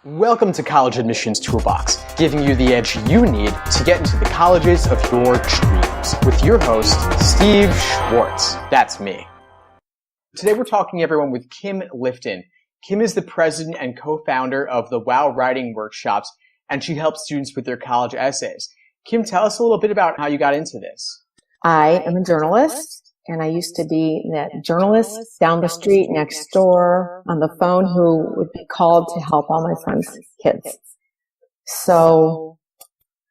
Welcome to College Admissions Toolbox, giving you the edge you need to get into the colleges of your dreams, with your host, Steve Schwartz. That's me. Today we're talking, everyone, with Kim Lifton. Kim is the president and co-founder of the WOW Writing Workshops, and she helps students with their college essays. Kim, tell us a little bit about how you got into this. I am a journalist, and I used to be that journalist down the street next door on the phone who would be called to help all my friends' kids. So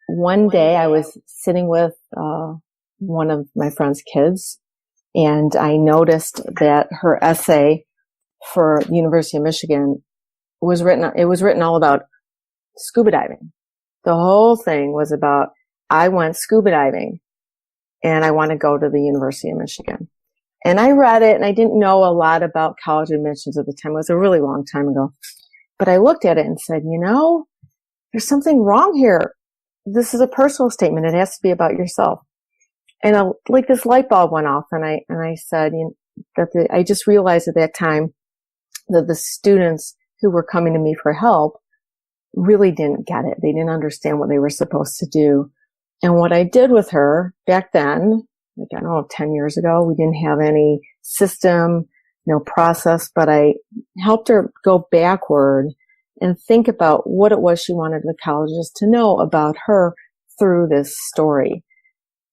one day I was sitting with one of my friend's kids, and I noticed that her essay for the University of Michigan was written all about scuba diving. The whole thing was about, I went scuba diving and I want to go to the University of Michigan. And I read it, and I didn't know a lot about college admissions at the time. It was a really long time ago. But I looked at it and said, there's something wrong here. This is a personal statement. It has to be about yourself. And this light bulb went off, and I said I just realized at that time that the students who were coming to me for help really didn't get it. They didn't understand what they were supposed to do. And what I did with her back then, 10 years ago, we didn't have any system, no process, but I helped her go backward and think about what it was she wanted the colleges to know about her through this story.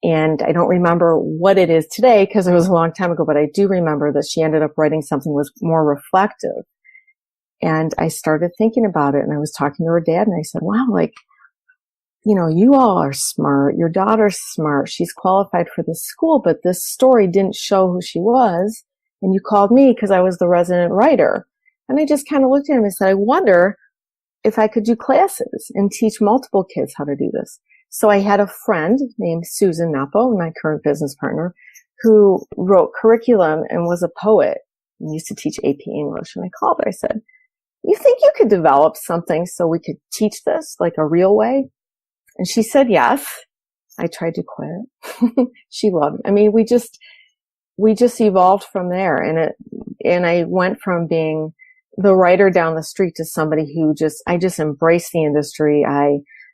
And I don't remember what it is today because it was a long time ago, but I do remember that she ended up writing something that was more reflective. And I started thinking about it, and I was talking to her dad, and I said, wow, you all are smart. Your daughter's smart. She's qualified for this school, but this story didn't show who she was. And you called me because I was the resident writer. And I just kind of looked at him and said, I wonder if I could do classes and teach multiple kids how to do this. So I had a friend named Susan Napo, my current business partner, who wrote curriculum and was a poet and used to teach AP English. And I called her. I said, you think you could develop something so we could teach this like a real way? And she said yes. I tried to quit. She loved it. I mean, we just evolved from there. And I went from being the writer down the street to somebody who I just embraced the industry.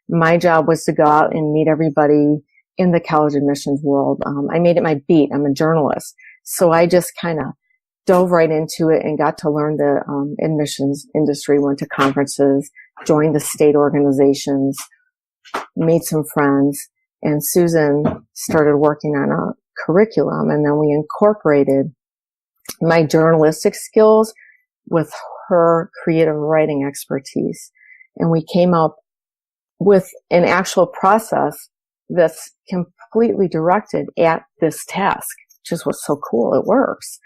My job was to go out and meet everybody in the college admissions world. I made it my beat. I'm a journalist. So I just kind of dove right into it and got to learn the admissions industry, went to conferences, joined the state organizations, made some friends, and Susan started working on a curriculum, and then we incorporated my journalistic skills with her creative writing expertise. And we came up with an actual process that's completely directed at this task, which is what's so cool. It works.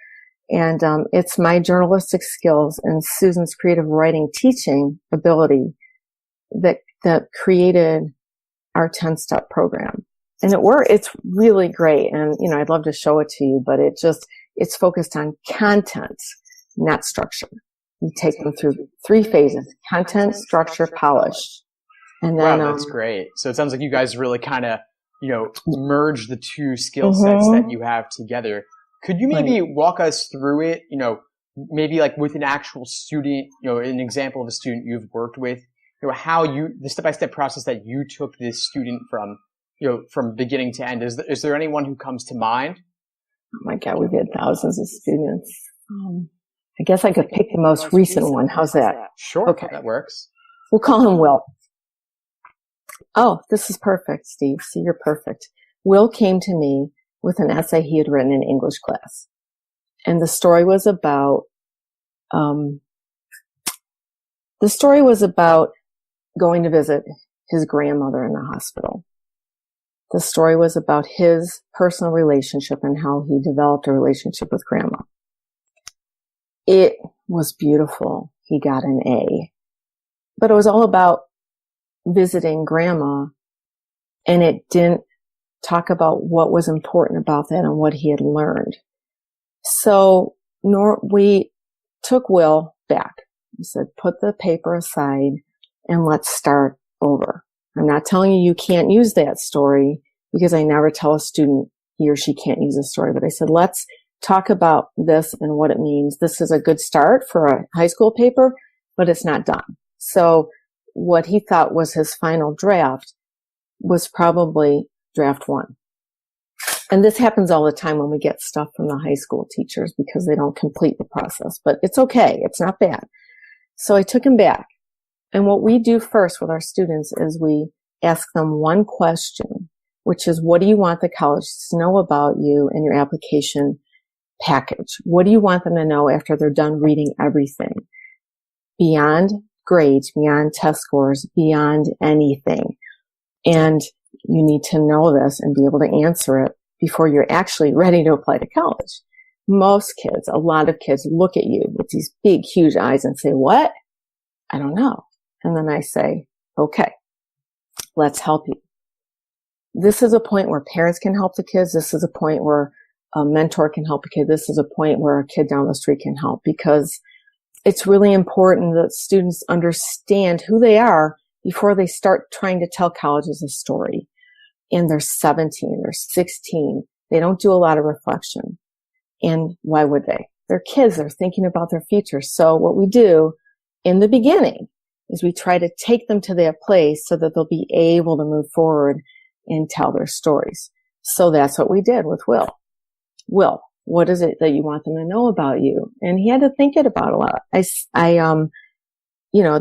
And it's my journalistic skills and Susan's creative writing teaching ability that created our 10-step program. And it's really great. And, I'd love to show it to you, but it's focused on content, not structure. We take them through 3 phases: content, structure, polish. And then, wow, that's great. So it sounds like you guys really kind of, merge the 2 skill sets that you have together. Could you maybe walk us through it, maybe like with an actual student, an example of a student you've worked with, how the step-by-step process that you took this student from beginning to end. Is there anyone who comes to mind? Oh my God, we've had thousands of students. I guess I could pick the most recent one. How's that? Sure. Okay. That works. We'll call him Will. Oh, this is perfect, Steve. See, you're perfect. Will came to me with an essay he had written in English class. And the story was about going to visit his grandmother in the hospital. The story was about his personal relationship and how he developed a relationship with grandma. It was beautiful. He got an A. But it was all about visiting grandma, and it didn't talk about what was important about that and what he had learned. So we took Will back. We said, put the paper aside and let's start over. I'm not telling you can't use that story, because I never tell a student he or she can't use a story. But I said, let's talk about this and what it means. This is a good start for a high school paper, but it's not done. So what he thought was his final draft was probably draft 1. And this happens all the time when we get stuff from the high school teachers because they don't complete the process, but it's okay. It's not bad. So I took him back. And what we do first with our students is we ask them one question, which is, what do you want the college to know about you and your application package? What do you want them to know after they're done reading everything? Beyond grades, beyond test scores, beyond anything. And you need to know this and be able to answer it before you're actually ready to apply to college. Most kids, a lot of kids look at you with these big, huge eyes and say, what? I don't know. And then I say, okay, let's help you. This is a point where parents can help the kids. This is a point where a mentor can help a kid. This is a point where a kid down the street can help, because it's really important that students understand who they are before they start trying to tell colleges a story. And they're 17, they're 16. They don't do a lot of reflection. And why would they? They're kids. They're thinking about their future. So what we do in the beginning is we try to take them to that place so that they'll be able to move forward and tell their stories. So that's what we did with Will. Will, what is it that you want them to know about you? And he had to think it about a lot. At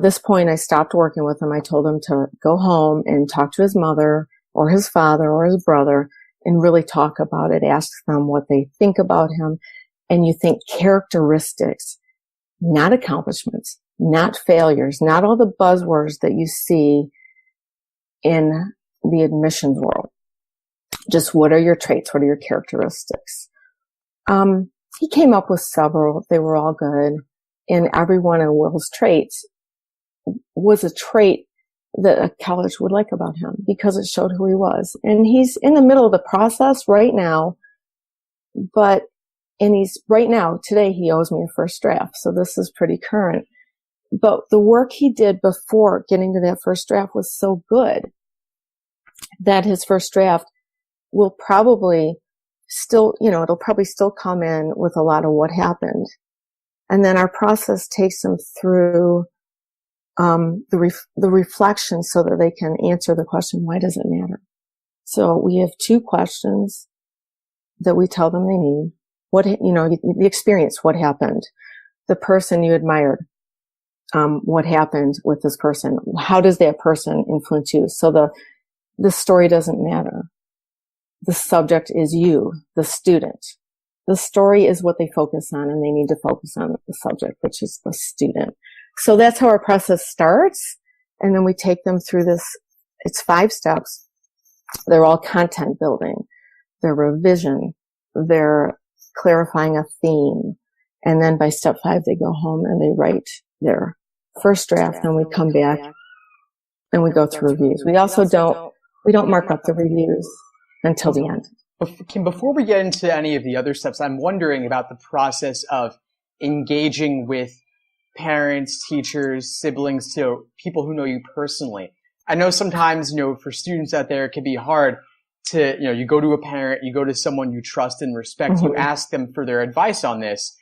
this point, I stopped working with him. I told him to go home and talk to his mother or his father or his brother and really talk about it. Ask them what they think about him. And you think characteristics, not accomplishments, not failures, not all the buzzwords that you see in the admissions world. Just what are your traits? What are your characteristics? He came up with several. They were all good. And every one of Will's traits was a trait that a college would like about him because it showed who he was. And he's in the middle of the process right now, today he owes me a first draft. So this is pretty current. But the work he did before getting to that first draft was so good that his first draft will probably it'll probably still come in with a lot of what happened. And then our process takes them through the reflection so that they can answer the question, why does it matter? So we have 2 questions that we tell them they need. The experience, what happened? The person you admired, what happened with this person? How does that person influence you? So the story doesn't matter. The subject is you, the student. The story is what they focus on, and they need to focus on the subject, which is the student. So that's how our process starts. And then we take them through this. It's 5 steps. They're all content building. They're revision. They're clarifying a theme. And then by step 5, they go home and they write their first draft. And we come back and we go through reviews. We don't mark up the reviews until the end. Kim, before we get into any of the other steps, I'm wondering about the process of engaging with parents, teachers, siblings, people who know you personally. I know sometimes, for students out there, it can be hard to, you go to a parent, you go to someone you trust and respect, Mm-hmm. you ask them for their advice on this.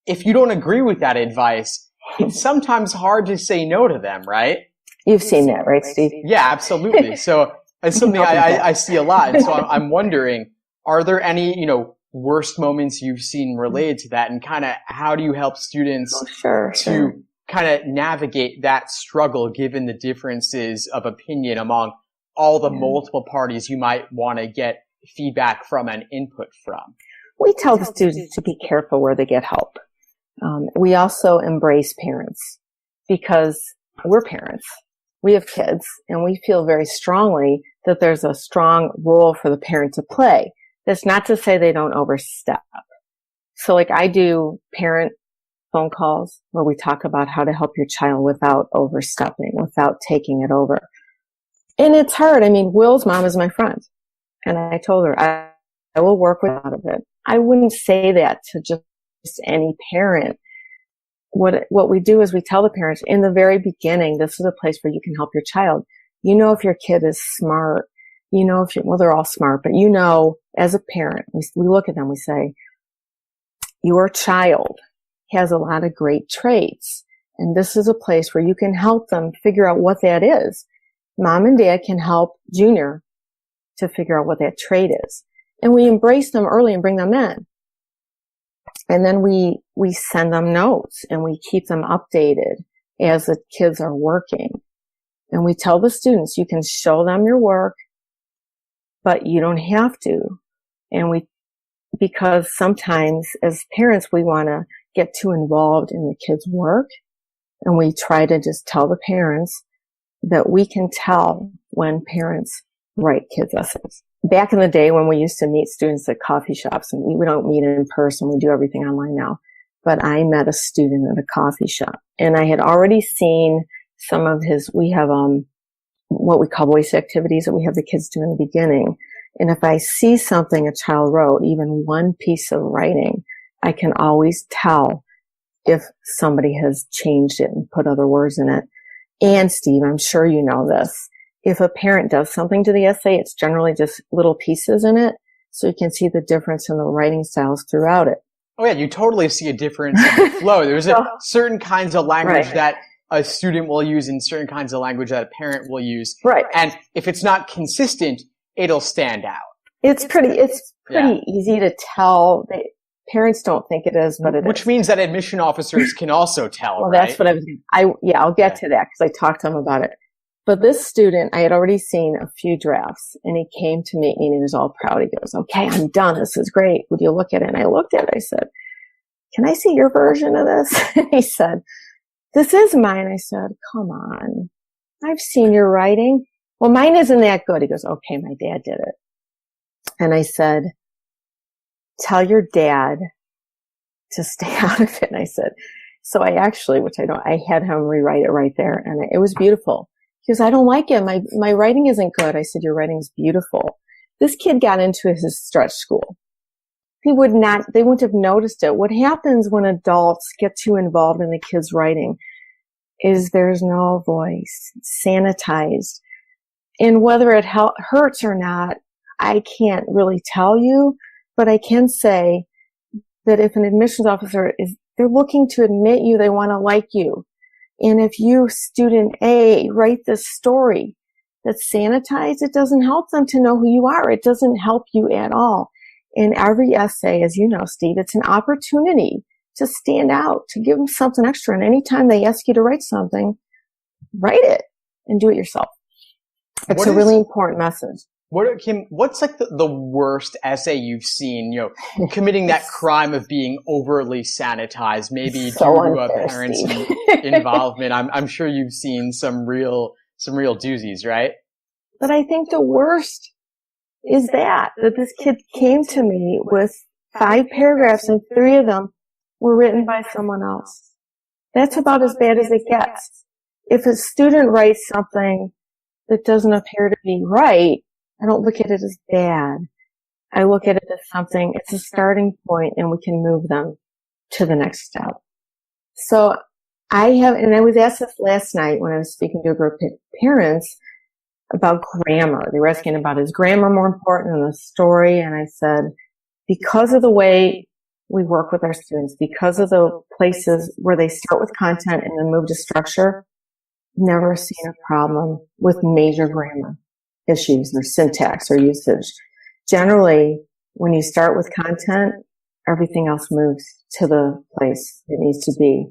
If you don't agree with that advice, it's sometimes hard to say no to them, right? You've seen that, right, Steve? Yeah, absolutely. So it's something I see a lot. And so I'm wondering, are there any, worst moments you've seen related to that, and kind of how do you help students to kind of navigate that struggle given the differences of opinion among all the multiple parties you might want to get feedback from and input from? We tell the students to be careful where they get help. We also embrace parents because we're parents. We have kids, and we feel very strongly that there's a strong role for the parent to play. That's not to say they don't overstep. So I do parent phone calls where we talk about how to help your child without overstepping, without taking it over. And it's hard. Will's mom is my friend. And I told her, I will work with out of it. I wouldn't say that to just any parent. What we do is we tell the parents in the very beginning, this is a place where you can help your child. If your kid is smart, they're all smart, but as a parent, we look at them, we say, your child has a lot of great traits, And this is a place where you can help them figure out what that is. Mom and dad can help Junior to figure out what that trait is. And we embrace them early and bring them in. And then we send them notes and we keep them updated as the kids are working. And we tell the students, you can show them your work, but you don't have to. And because sometimes as parents, we want to get too involved in the kids' work. And we try to just tell the parents that we can tell when parents write kids' essays. Back in the day when we used to meet students at coffee shops, and we don't meet in person, we do everything online now. But I met a student at a coffee shop, and I had already seen some of we have what we call voice activities that we have the kids do in the beginning. And if I see something a child wrote, even one piece of writing, I can always tell if somebody has changed it and put other words in it. And Steve, I'm sure you know this. If a parent does something to the essay, it's generally just little pieces in it, so you can see the difference in the writing styles throughout it. Oh yeah, you totally see a difference in the flow. There's certain kinds of language that a student will use and certain kinds of language that a parent will use. Right. And if it's not consistent, it'll stand out. It's pretty easy to tell. Parents don't think it is, but it is. Which means that admission officers can also tell, well, right? That's what I'll get to that because I talked to them about it. But this student, I had already seen a few drafts, and he came to meet me and he was all proud. He goes, okay, I'm done. This is great. Would you look at it? And I looked at it. I said, can I see your version of this? And he said, this is mine. I said, come on. I've seen your writing. Well, mine isn't that good. He goes, okay, my dad did it. And I said, tell your dad to stay out of it. And I said, so I actually, I had him rewrite it right there, and it was beautiful. He goes, I don't like it. My writing isn't good. I said, your writing's beautiful. This kid got into his stretch school. They wouldn't have noticed it. What happens when adults get too involved in the kid's writing is there's no voice, it's sanitized. And whether it hurts or not, I can't really tell you, but I can say that if an admissions officer they're looking to admit you, they want to like you. And if you, student A, write this story that's sanitized, it doesn't help them to know who you are. It doesn't help you at all. In every essay, as you know, Steve, it's an opportunity to stand out, to give them something extra. And anytime they ask you to write something, write it and do it yourself. It's a really important message. Kim, what's like the worst essay you've seen, committing that crime of being overly sanitized, maybe due to parents' involvement? I'm sure you've seen some real doozies, right? But I think the worst is that this kid came to me with 5 paragraphs and 3 of them were written by someone else. That's about as bad as it gets. If a student writes something that doesn't appear to be right, I don't look at it as bad. I look at it as something, it's a starting point and we can move them to the next step. So I was asked this last night when I was speaking to a group of parents about grammar. They were asking about, is grammar more important than the story? And I said, because of the way we work with our students, because of the places where they start with content and then move to structure, never seen a problem with major grammar issues or syntax or usage. Generally, when you start with content, everything else moves to the place it needs to be.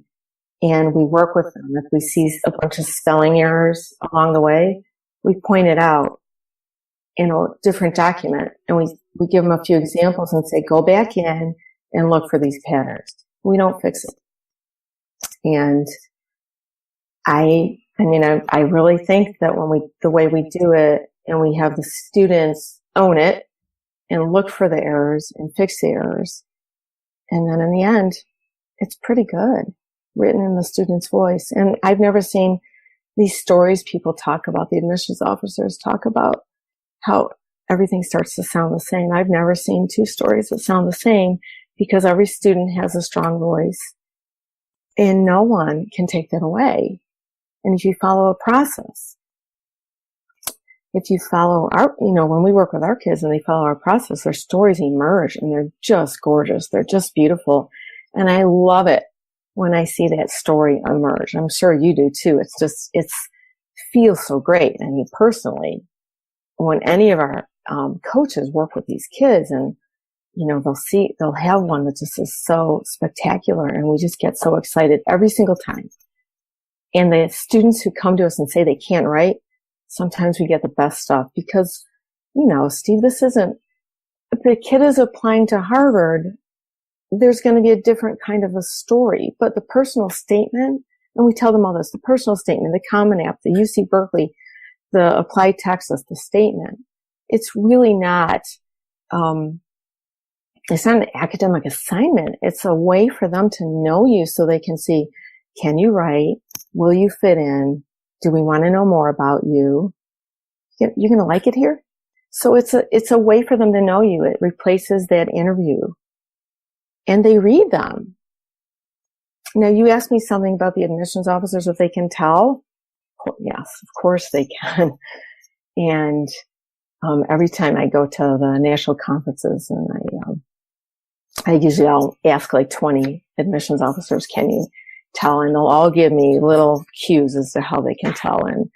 And we work with them. If we see a bunch of spelling errors along the way, we point it out in a different document. And we give them a few examples and say, go back in and look for these patterns. We don't fix it. And I really think that the way we do it, and we have the students own it and look for the errors and fix the errors. And then in the end, it's pretty good, written in the student's voice. And I've never seen these stories people talk about, the admissions officers talk about how everything starts to sound the same. I've never seen 2 stories that sound the same because every student has a strong voice and no one can take that away. And if you follow a process, if you follow when we work with our kids and they follow our process, their stories emerge and they're just gorgeous. They're just beautiful. And I love it when I see that story emerge. I'm sure you do too. It feels so great. I mean, personally, when any of our coaches work with these kids and, they'll have one that just is so spectacular, and we just get so excited every single time. And the students who come to us and say they can't write, sometimes we get the best stuff because, Steve, if the kid is applying to Harvard, there's going to be a different kind of a story. But the personal statement, and we tell them all this, the personal statement, the Common App, the UC-Berkeley, the Applied Texas, the statement, it's really not, it's not an academic assignment. It's a way for them to know you so they can see, can you write? Will you fit in? Do we want to know more about you? You're going to like it here? So it's a way for them to know you. It replaces that interview. And they read them. Now, you asked me something about the admissions officers, if they can tell. Yes, of course they can. And every time I go to the national conferences, and I'll ask like 20 admissions officers, can you tell? And they'll all give me little cues as to how they can tell. And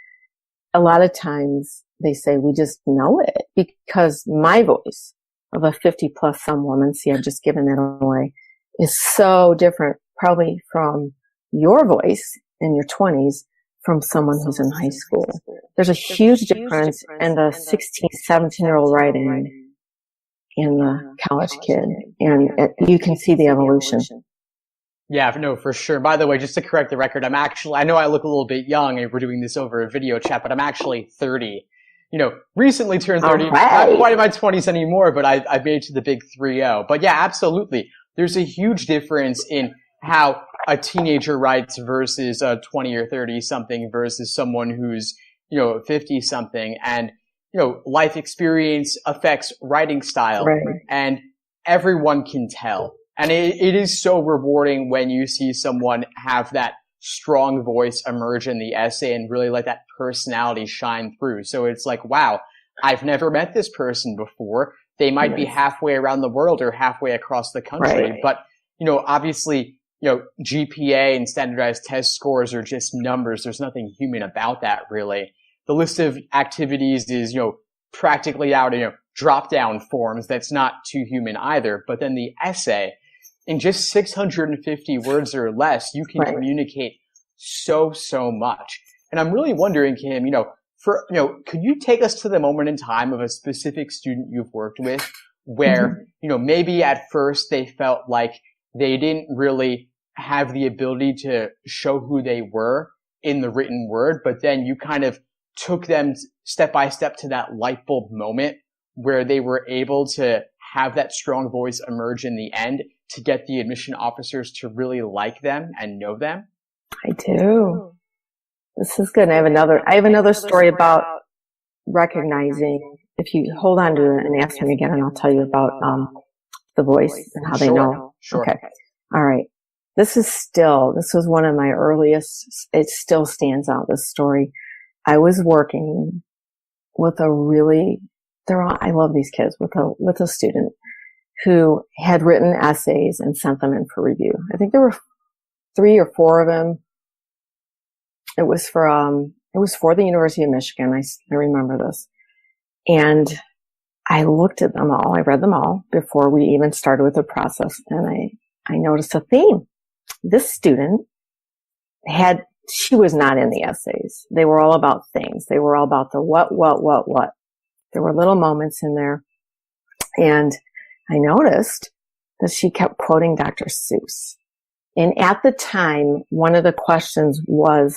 a lot of times they say, we just know it, because my voice of a 50-plus some woman, see, I've just given that away, is so different probably from your voice in your 20s from someone who's in high school. There's a huge difference in the 16, 17-year-old writing and the college kid. And you can see the evolution. Yeah, no, for sure. By the way, just to correct the record, I know I look a little bit young and we're doing this over a video chat, but I'm actually 30. Recently turned 30. Right. Not quite in my 20s anymore, but I've made it to the big 3-0. But yeah, absolutely. There's a huge difference in how a teenager writes versus a 20 or 30 something versus someone who's, 50 something. And, life experience affects writing style. Right. And everyone can tell. And it is so rewarding when you see someone have that strong voice emerge in the essay and really let that personality shine through. So it's like, wow, I've never met this person before. They might be halfway around the world or halfway across the country. Right. But, obviously, GPA and standardized test scores are just numbers. There's nothing human about that, really. The list of activities is, practically out in, drop-down forms. That's not too human either. But then the essay, in just 650 words or less, you can communicate so much. And I'm really wondering, Kim, could you take us to the moment in time of a specific student you've worked with where, maybe at first they felt like they didn't really have the ability to show who they were in the written word, but then you kind of took them step by step to that light bulb moment where they were able to have that strong voice emerge in the end to get the admission officers to really like them and know them? I do. This is good. I have another story about recognizing. If you hold on to it and ask me again, and I'll tell you about the voice and how they know. Sure. Okay. All right. This was one of my earliest. It still stands out, this story. I was working with I love these kids, with a student who had written essays and sent them in for review. I think there were 3 or 4 of them. It was for the University of Michigan. I remember this. And I looked at them all. I read them all before we even started with the process. And I noticed a theme. This student she was not in the essays. They were all about things. They were all about the what. There were little moments in there. And I noticed that she kept quoting Dr. Seuss. And at the time, one of the questions was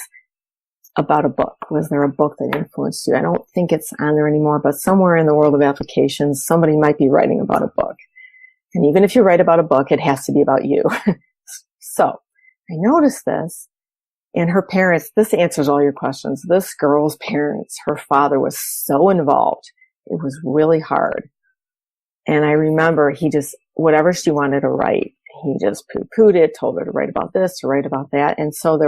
about a book. Was there a book that influenced you? I don't think it's on there anymore, but somewhere in the world of applications, somebody might be writing about a book. And even if you write about a book, it has to be about you. So I noticed this, and her parents, this answers all your questions. This girl's parents, her father was so involved. It was really hard. And I remember whatever she wanted to write, he just poo-pooed it, told her to write about this, to write about that. And so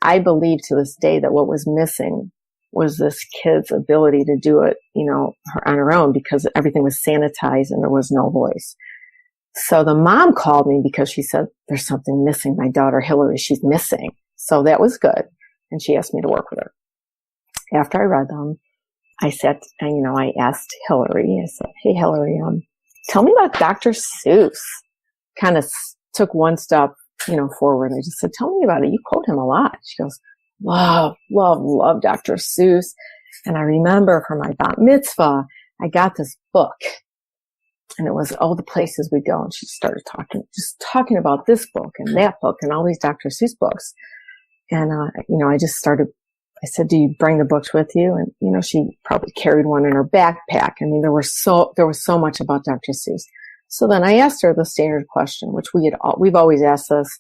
I believe to this day that what was missing was this kid's ability to do it, on her own, because everything was sanitized and there was no voice. So the mom called me because she said, there's something missing. My daughter, Hillary, she's missing. So that was good. And she asked me to work with her. After I read them, I said, and I asked Hillary, I said, hey, Hillary, tell me about Dr. Seuss. Kind of took one step, forward. I just said, tell me about it. You quote him a lot. She goes, love Dr. Seuss. And I remember for my bat mitzvah, I got this book. And it was all the places we go. And she started talking about this book and that book and all these Dr. Seuss books. And, I said, do you bring the books with you? And, she probably carried one in her backpack. I mean, there was so much about Dr. Seuss. So then I asked her the standard question, which we've always asked this.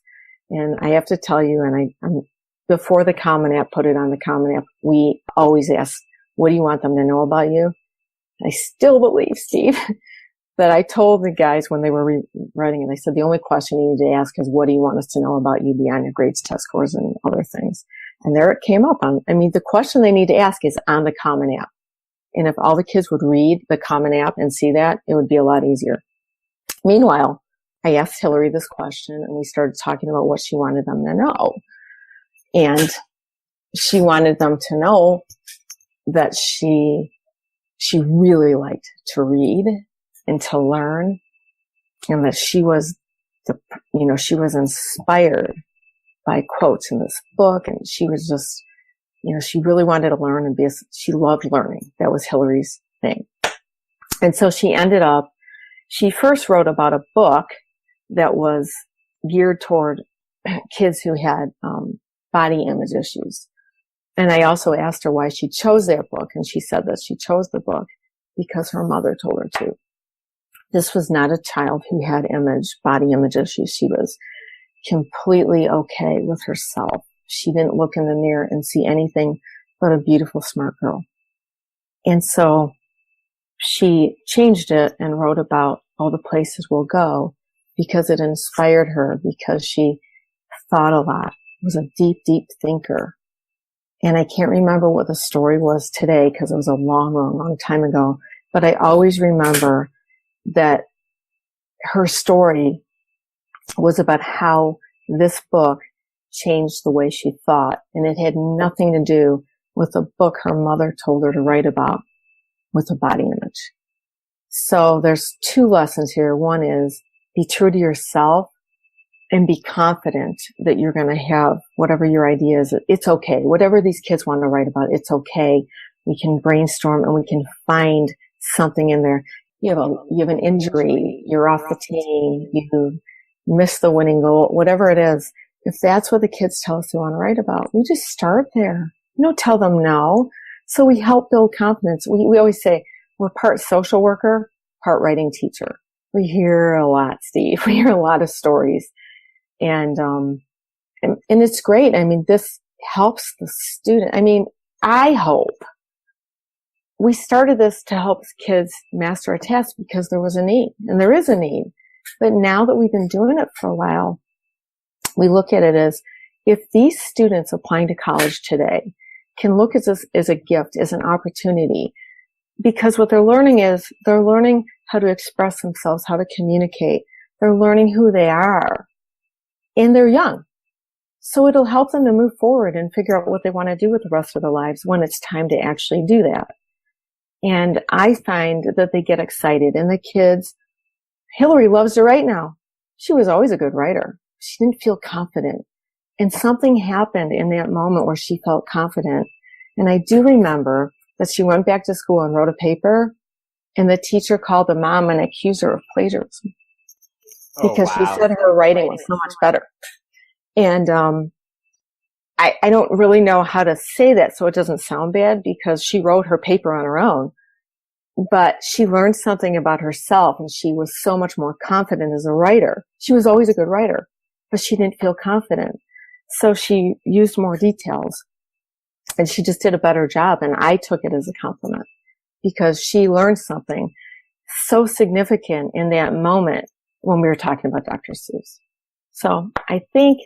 And I have to tell you, and before the Common App put it on the Common App, we always ask, what do you want them to know about you? I still believe, Steve, that I told the guys when they were writing it, I said, the only question you need to ask is, what do you want us to know about you beyond your grades, test scores, and other things? And there it came up the question they need to ask is on the Common App. And if all the kids would read the Common App and see that, it would be a lot easier. Meanwhile, I asked Hillary this question and we started talking about what she wanted them to know. And she wanted them to know that she really liked to read and to learn, and that she was she was inspired by quotes in this book, and she was just, she really wanted to learn and she loved learning. That was Hillary's thing. And so she first wrote about a book that was geared toward kids who had body image issues. And I also asked her why she chose that book, and she said that she chose the book because her mother told her to. This was not a child who had body image issues. She was completely okay with herself. She didn't look in the mirror and see anything but a beautiful, smart girl. And so she changed it and wrote about all the places we'll go because it inspired her, because she thought a lot, was a deep, deep thinker. And I can't remember what the story was today because it was a long, long, long time ago. But I always remember that her story was about how this book changed the way she thought. And it had nothing to do with the book her mother told her to write about with a body image. So there's two lessons here. One is be true to yourself and be confident that you're going to have whatever your idea is. It's okay. Whatever these kids want to write about, it's okay. We can brainstorm and we can find something in there. You have an injury, you're off the team, you missed the winning goal, whatever it is. If that's what the kids tell us they want to write about, we just start there. We don't tell them no. So we help build confidence. We always say we're part social worker, part writing teacher. We hear a lot, Steve. We hear a lot of stories. And it's great. This helps the student. I hope we started this to help kids master a test because there was a need, and there is a need. But now that we've been doing it for a while, we look at it as if these students applying to college today can look at this as a gift, as an opportunity, because what they're learning is they're learning how to express themselves, how to communicate. They're learning who they are, and they're young. So it'll help them to move forward and figure out what they want to do with the rest of their lives when it's time to actually do that. And I find that they get excited, and the kids, Hillary loves to write now. She was always a good writer. She didn't feel confident. And something happened in that moment where she felt confident. And I do remember that she went back to school and wrote a paper, and the teacher called the mom and accused her of plagiarism because she said her writing was so much better. And I don't really know how to say that so it doesn't sound bad, because she wrote her paper on her own, but she learned something about herself, and she was so much more confident as a writer. She was always a good writer, but she didn't feel confident. So she used more details, and she just did a better job. And I took it as a compliment because she learned something so significant in that moment when we were talking about Dr. Seuss. So I think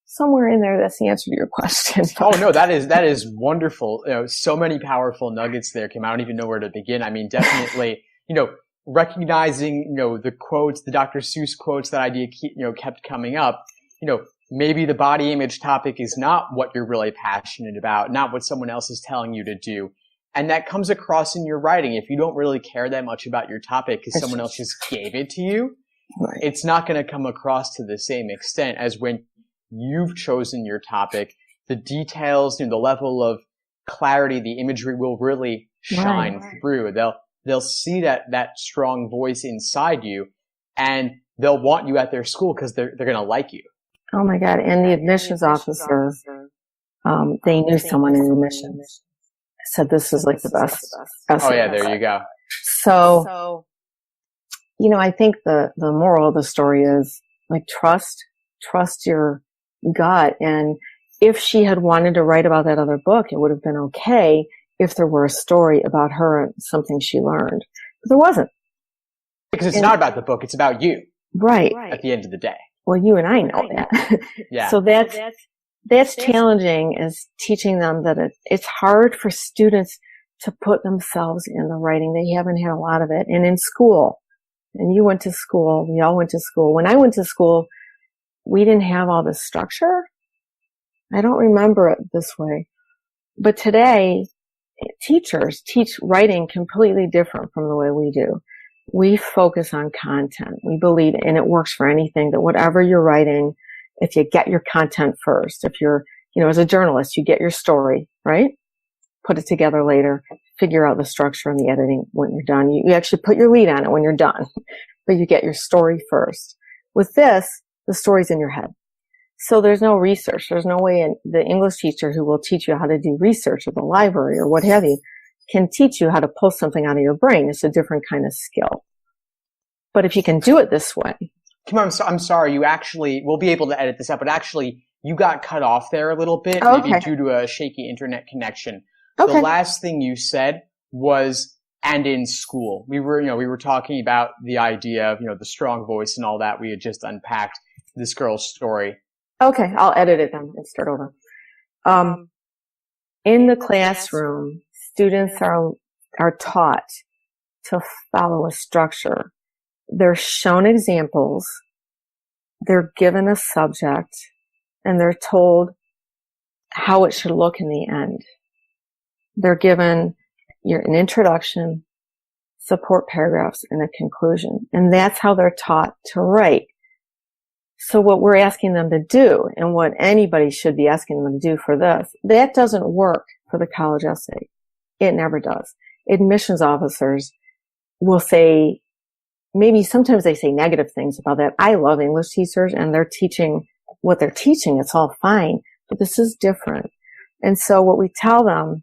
somewhere in there, that's the answer to your question. Oh, no, that is wonderful. So many powerful nuggets there, Kim. I don't even know where to begin. Definitely, recognizing, the quotes, the Dr. Seuss quotes, that idea, kept coming up. Maybe the body image topic is not what you're really passionate about, not what someone else is telling you to do. And that comes across in your writing. If you don't really care that much about your topic because someone else just gave it to you, right, it's not going to come across to the same extent as when you've chosen your topic. The details, the level of clarity, the imagery will really shine through. They'll see that strong voice inside you, and they'll want you at their school because they're going to like you. Oh my God. And the admissions officer, they knew someone in admissions, said this is like the best. Oh yeah, there you go. So, I think the moral of the story is like trust your gut. And if she had wanted to write about that other book, it would have been okay if there were a story about her and something she learned. But there wasn't. Because it's not about the book, it's about you. Right. At the end of the day. Well, you and I know that. Yeah. So that's challenging, is teaching them that it's hard for students to put themselves in the writing. They haven't had a lot of it. And in school, and you went to school, we all went to school. When I went to school, we didn't have all this structure. I don't remember it this way. But today, teachers teach writing completely different from the way we do. We focus on content. We believe, and it works for anything, that whatever you're writing, if you get your content first, if you're, as a journalist, you get your story, right? Put it together later, figure out the structure and the editing when you're done. You actually put your lead on it when you're done, but you get your story first. With this, the story's in your head. So there's no research. There's no way the English teacher who will teach you how to do research at the library or what have you can teach you how to pull something out of your brain. It's a different kind of skill. But if you can do it this way. Kim, I'm sorry. We'll be able to edit this out, but actually you got cut off there a little bit, maybe due to a shaky internet connection. Okay. The last thing you said was, and in school. We were talking about the idea of, the strong voice and all that. We had just unpacked this girl's story. Okay. I'll edit it then and start over. In the classroom, students are taught to follow a structure. They're shown examples, they're given a subject, and they're told how it should look in the end. They're given an introduction, support paragraphs, and a conclusion. And that's how they're taught to write. So what we're asking them to do, and what anybody should be asking them to do for this, that doesn't work for the college essay. It never does. Admissions officers will say, maybe sometimes they say negative things about that. I love English teachers, and they're teaching what they're teaching. It's all fine, but this is different. And so what we tell them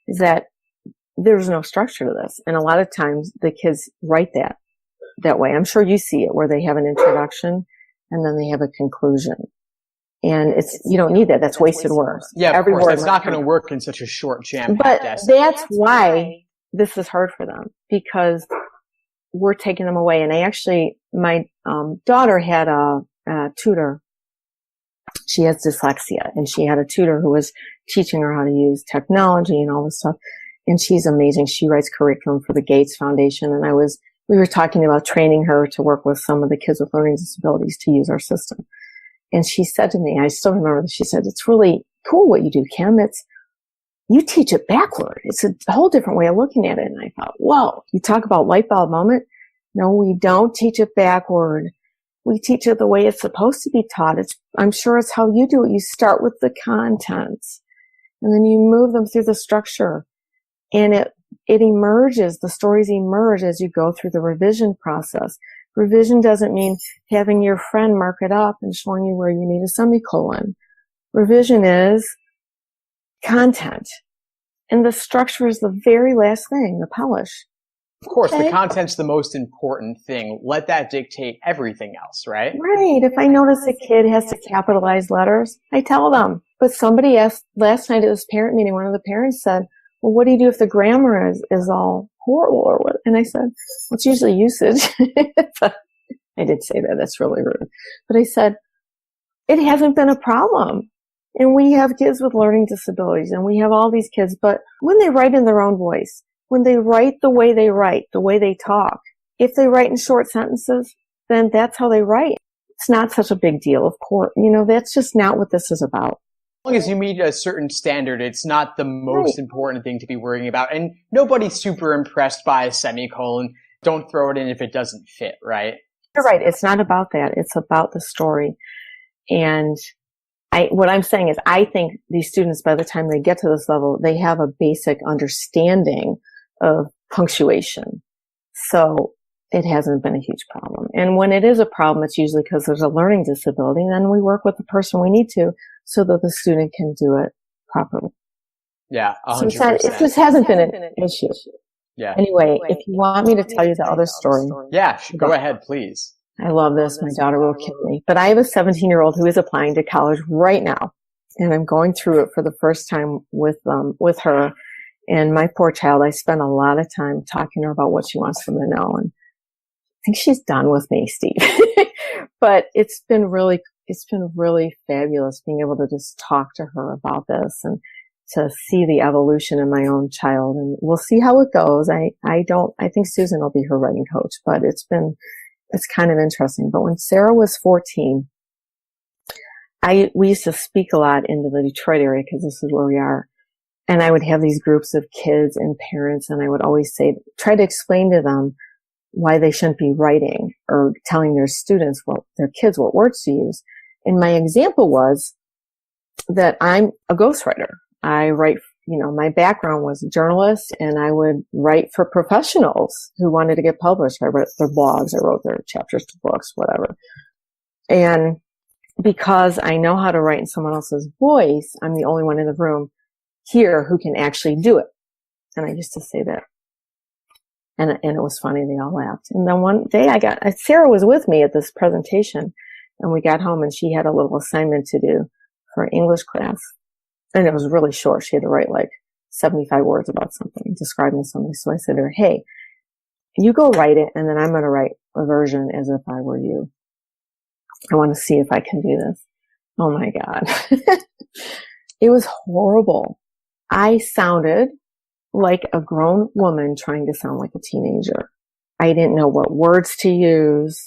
is that there's no structure to this. And a lot of times the kids write that way. I'm sure you see it, where they have an introduction and then they have a conclusion. And you don't need that. That's wasted words. Yeah, of course. That's not going to work in such a short jam-packed essay. But that's why this is hard for them, because we're taking them away. And my daughter had a tutor. She has dyslexia, and she had a tutor who was teaching her how to use technology and all this stuff. And she's amazing. She writes curriculum for the Gates Foundation. And we were talking about training her to work with some of the kids with learning disabilities to use our system. And she said to me, I still remember this, she said, "It's really cool what you do, Kim. You teach it backward. It's a whole different way of looking at it." And I thought, whoa, you talk about light bulb moment. No, we don't teach it backward. We teach it the way it's supposed to be taught. I'm sure it's how you do it. You start with the contents, and then you move them through the structure. And it emerges, the stories emerge as you go through the revision process. Revision doesn't mean having your friend mark it up and showing you where you need a semicolon. Revision is content. And the structure is the very last thing, the polish. Of course, okay. The content's the most important thing. Let that dictate everything else, right? Right. If I notice a kid has to capitalize letters, I tell them. But somebody asked last night at this parent meeting, one of the parents said, "Well, what do you do if the grammar is all horrible or what?" And I said, "Well, it's usually usage." I did say that. That's really rude. But I said, it hasn't been a problem. And we have kids with learning disabilities, and we have all these kids. But when they write in their own voice, when they write the way they talk, if they write in short sentences, then that's how they write. It's not such a big deal, of course. That's just not what this is about. As long as you meet a certain standard, it's not the most important thing to be worrying about. And nobody's super impressed by a semicolon. Don't throw it in if it doesn't fit, right? You're right. It's not about that. It's about the story. And what I'm saying is I think these students, by the time they get to this level, they have a basic understanding of punctuation. So it hasn't been a huge problem. And when it is a problem, it's usually because there's a learning disability. And then we work with the person we need to so that the student can do it properly. Yeah, 100%. So it just hasn't been an issue. Yeah. Anyway, if you want me to tell you the other story. Yeah, go ahead, please. I love this. My daughter will kill me. But I have a 17-year-old who is applying to college right now. And I'm going through it for the first time with her. And my poor child, I spent a lot of time talking to her about what she wants them to know. And I think she's done with me, Steve. But it's been really fabulous being able to just talk to her about this and to see the evolution in my own child. And we'll see how it goes. I think Susan will be her writing coach, but it's kind of interesting. But when Sarah was 14, we used to speak a lot into the Detroit area because this is where we are. And I would have these groups of kids and parents, and I would always try to explain to them why they shouldn't be writing or telling their students, their kids, what words to use. And my example was that I'm a ghostwriter. I write, my background was a journalist, and I would write for professionals who wanted to get published. I wrote their blogs, I wrote their chapters to books, whatever. And because I know how to write in someone else's voice, I'm the only one in the room here who can actually do it. And I used to say that. And it was funny. They all laughed. And then one day Sarah was with me at this presentation, and we got home and she had a little assignment to do for English class. And it was really short. She had to write like 75 words about something, describing something. So I said to her, hey, you go write it, and then I'm going to write a version as if I were you. I want to see if I can do this. Oh my God. It was horrible. I sounded like a grown woman trying to sound like a teenager. I didn't know what words to use.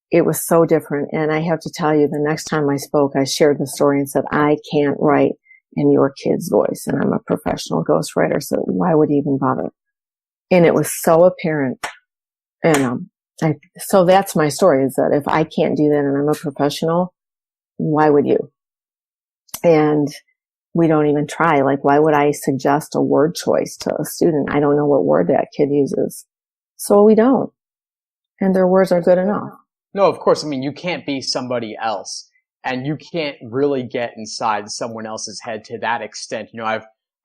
It was so different. And I have to tell you, the next time I spoke, I shared the story and said, I can't write in your kid's voice, and I'm a professional ghostwriter, so why would you even bother? And it was so apparent. And so that's my story, is that if I can't do that and I'm a professional, why would you? And we don't even try. Like, why would I suggest a word choice to a student? I don't know what word that kid uses. So we don't. And their words are good enough. No, of course. I mean, you can't be somebody else, and you can't really get inside someone else's head to that extent.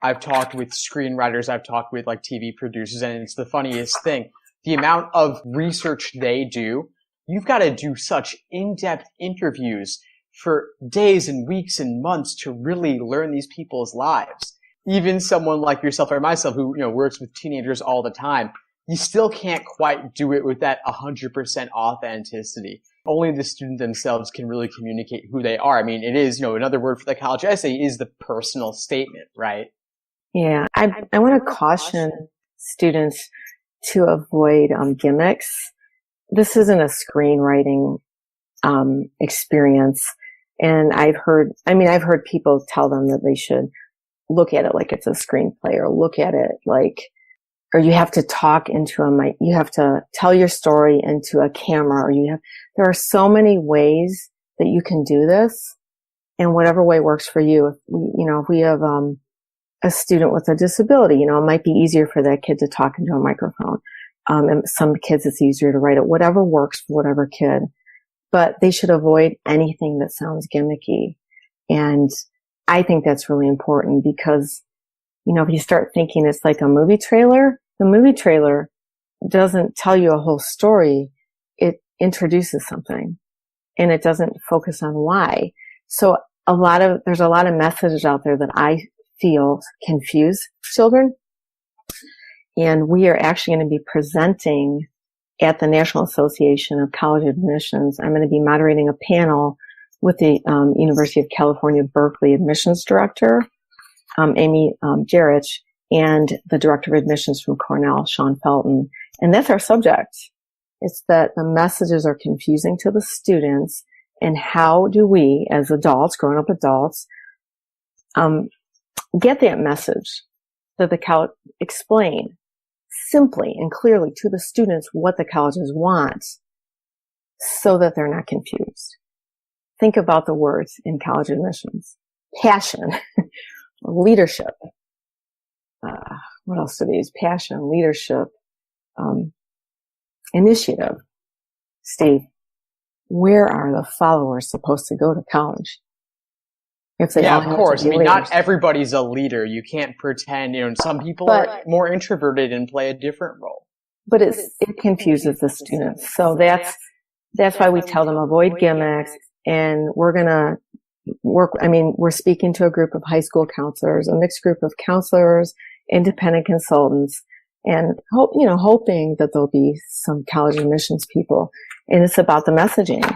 I've talked with screenwriters, I've talked with like TV producers, and it's the funniest thing. The amount of research they do, you've got to do such in-depth interviews for days and weeks and months to really learn these people's lives. Even someone like yourself or myself who, works with teenagers all the time, you still can't quite do it with that 100% authenticity. Only the student themselves can really communicate who they are. I mean, it is, another word for the college essay is the personal statement, right? Yeah. I want to caution students to avoid gimmicks. This isn't a screenwriting experience. And I've heard people tell them that they should look at it like it's a screenplay, or look at it like, or you have to talk into a mic, you have to tell your story into a camera, or there are so many ways that you can do this, and whatever way works for you. If we have a student with a disability, it might be easier for that kid to talk into a microphone. And some kids it's easier to write it, whatever works for whatever kid. But they should avoid anything that sounds gimmicky. And I think that's really important because, if you start thinking it's like a movie trailer, the movie trailer doesn't tell you a whole story. It introduces something, and it doesn't focus on why. So there's a lot of messages out there that I feel confuse children. And we are actually going to be presenting at the National Association of College Admissions. I'm going to be moderating a panel with the University of California, Berkeley admissions director, Amy Jarich, and the director of admissions from Cornell, Sean Felton. And that's our subject. It's that the messages are confusing to the students, and how do we, as adults, grown-up adults, get that message that the college explain simply and clearly to the students what the colleges want so that they're not confused. Think about the words in college admissions. Passion, leadership. What else do they use? Passion, leadership, initiative. Steve, where are the followers supposed to go to college? If they of course. I mean, not everybody's a leader. You can't pretend, some people are more introverted and play a different role. But it confuses the students. So that's why we tell them avoid gimmicks, and we're going to we're speaking to a group of high school counselors, a mixed group of counselors, independent consultants, and hoping that there'll be some college admissions people. And it's about the messaging,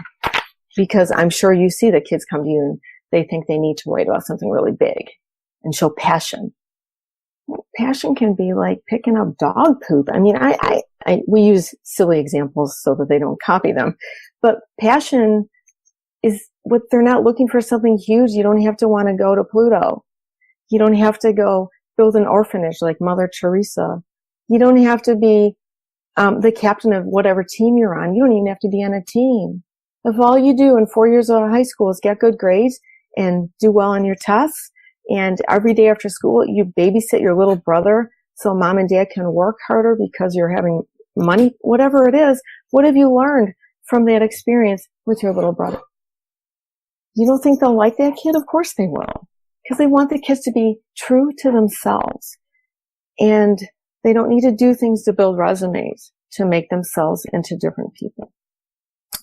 because I'm sure you see that kids come to you and they think they need to write about something really big and show passion. Passion can be like picking up dog poop. I mean, we use silly examples so that they don't copy them, but passion is what they're not looking for, something huge. You don't have to want to go to Pluto. You don't have to go build an orphanage like Mother Teresa. You don't have to be the captain of whatever team you're on. You don't even have to be on a team. If all you do in 4 years of high school is get good grades and do well on your tests, and every day after school you babysit your little brother so mom and dad can work harder because you're having money, whatever it is, what have you learned from that experience with your little brother? You don't think they'll like that kid? Of course they will, because they want the kids to be true to themselves. And they don't need to do things to build resumes to make themselves into different people,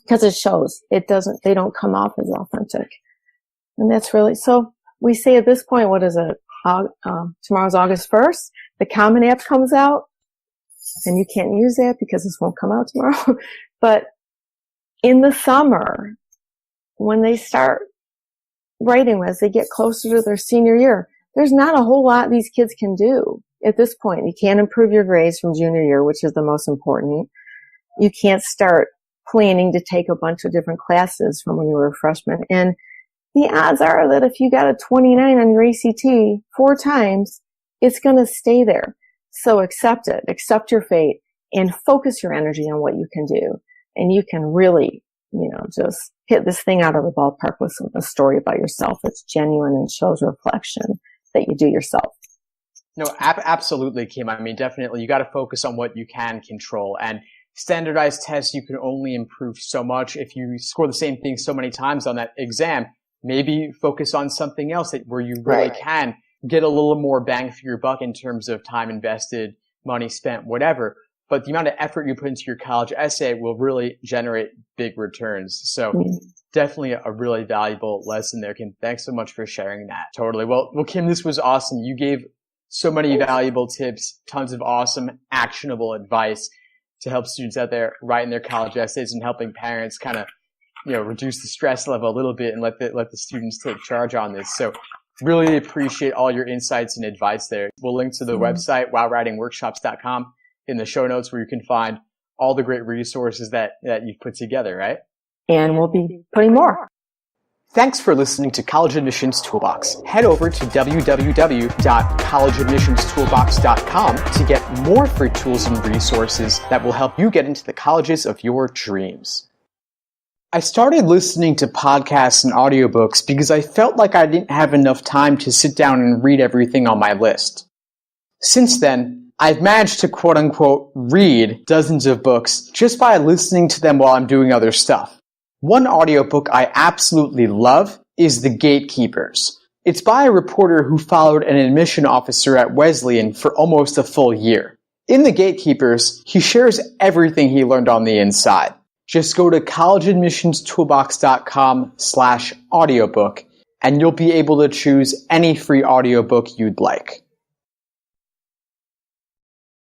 because it shows. They don't come off as authentic. And that's really, so we say at this point, what is it? Tomorrow's August 1st. The Common App comes out, and you can't use that because this won't come out tomorrow. But in the summer, when they start writing, as they get closer to their senior year, there's not a whole lot these kids can do at this point. You can't improve your grades from junior year, which is the most important. You can't start planning to take a bunch of different classes from when you were a freshman. And the odds are that if you got a 29 on your ACT 4 times, it's going to stay there. So accept it, accept your fate, and focus your energy on what you can do. And you can really, just hit this thing out of the ballpark with a story about yourself that's genuine and shows reflection that you do yourself. No, absolutely, Kim. I mean, definitely, you got to focus on what you can control. And standardized tests, you can only improve so much. If you score the same thing so many times on that exam, maybe focus on something else where you really can get a little more bang for your buck in terms of time invested, money spent, whatever. But the amount of effort you put into your college essay will really generate big returns. So definitely a really valuable lesson there, Kim. Thanks so much for sharing that. Totally. Well, Kim, this was awesome. You gave so many valuable tips, tons of awesome, actionable advice to help students out there writing their college essays and helping parents kind of, reduce the stress level a little bit and let the students take charge on this. So really appreciate all your insights and advice there. We'll link to the website, wowwritingworkshops.com, in the show notes, where you can find all the great resources that you've put together, right? And we'll be putting more. Thanks for listening to College Admissions Toolbox. Head over to www.collegeadmissionstoolbox.com to get more free tools and resources that will help you get into the colleges of your dreams. I started listening to podcasts and audiobooks because I felt like I didn't have enough time to sit down and read everything on my list. Since then, I've managed to quote-unquote read dozens of books just by listening to them while I'm doing other stuff. One audiobook I absolutely love is The Gatekeepers. It's by a reporter who followed an admission officer at Wesleyan for almost a full year. In The Gatekeepers, he shares everything he learned on the inside. Just go to collegeadmissionstoolbox.com/audiobook and you'll be able to choose any free audiobook you'd like.